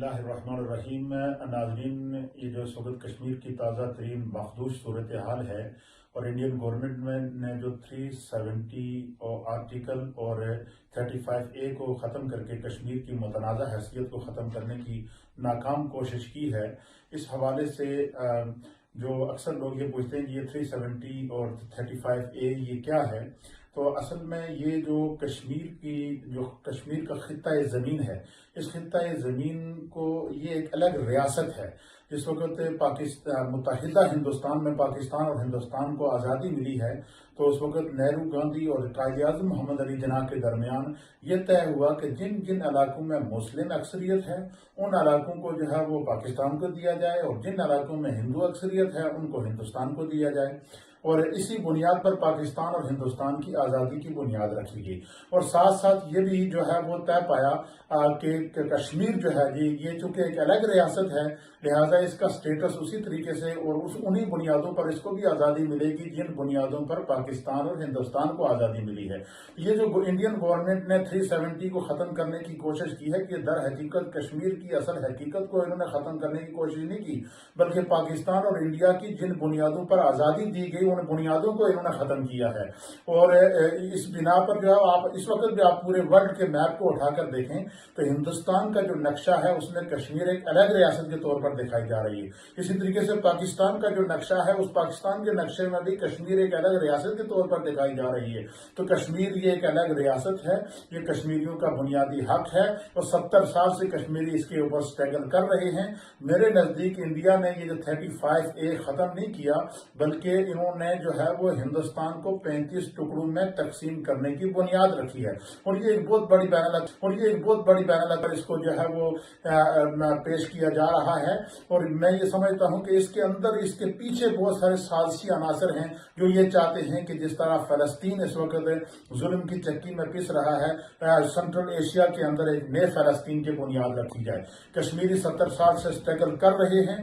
बिस्मिल्लाहिर्रहमानिर्रहीम। नाज़रीन, ये जो इस वक्त कश्मीर की ताज़ा तरीन मखदूश सूरत हाल है और इंडियन गवर्नमेंट ने जो 370 और आर्टिकल और 35A को ख़त्म करके कश्मीर की मुतनाज़ा हैसियत को ख़त्म करने की नाकाम कोशिश की है, इस हवाले से जो अक्सर लोग ये पूछते हैं कि ये 370 और 35A ये क्या है। तो असल में ये जो कश्मीर का खित्ता ज़मीन है, इस खित्ता ज़मीन को ये एक अलग रियासत है। जिस वक्त पाकिस्तान मुत्तहिदा हिंदुस्तान में पाकिस्तान और हिंदुस्तान को आज़ादी मिली है, तो उस वक्त नेहरू, गांधी और कायद-ए-आज़म मोहम्मद अली जिन्ना के दरमियान ये तय हुआ कि जिन जिन इलाकों में मुस्लिम अक्सरियत है उन इलाकों को जो है वो पाकिस्तान को दिया जाए और जिन इलाकों में हिंदू अक्सरियत है उनको हिंदुस्तान को दिया जाए। और इसी बुनियाद पर पाकिस्तान और हिंदुस्तान की आज़ादी की बुनियाद रखी गई। और साथ साथ ये भी जो है वो तय पाया कि कश्मीर जो है ये चूंकि एक अलग रियासत है, लिहाजा इसका स्टेटस उसी तरीके से और उन्हीं बुनियादों पर इसको भी आज़ादी मिलेगी जिन बुनियादों पर पाकिस्तान और हिंदुस्तान को आज़ादी मिली है। ये जो इंडियन गवर्नमेंट ने 370 को ख़त्म करने की कोशिश की है कि दर हकीकत कश्मीर की असल हकीकत को इन्होंने ख़त्म करने की कोशिश नहीं की, बल्कि पाकिस्तान और इंडिया की जिन बुनियादों पर आज़ादी दी गई उन बुनियादों को इन्होंने खत्म किया है। और इस बिना पर जो आप इस वक्त भी आप पूरे वर्ल्ड के मैप को उठाकर देखें तो हिंदुस्तान का जो नक्शा है उसमें कश्मीर एक अलग रियासत के तौर पर दिखाई जा रही है। इसी तरीके से पाकिस्तान का जो नक्शा है उस पाकिस्तान के नक्शे में भी कश्मीर एक अलग रियासत के तौर पर दिखाई जा रही है। तो कश्मीर ये एक अलग रियासत है, ये कश्मीरियों का बुनियादी हक है और 70 साल से कश्मीरी इसके ऊपर स्ट्रगल कर रहे हैं। मेरे नजदीक इंडिया ने ये जो 35A खत्म नहीं किया, बल्कि इन्होंने जो है वो हिंदुस्तान को 35 टुकड़ों में तकसीम करने की बुनियाद रखी है। और ये एक बहुत बड़ी बैनल पर इसको जो है वो पेश किया जा रहा है। और मैं ये समझता हूं कि इसके अंदर इसके पीछे बहुत सारे साजिशी अनासर हैं जो ये चाहते हैं कि जिस तरह फलस्तीन इस वक्त जुल्म की चक्की में पिस रहा है, सेंट्रल एशिया के अंदर एक नए फलस्तीन की बुनियाद रखी जाए। कश्मीरी 70 साल से स्ट्रगल कर रहे हैं।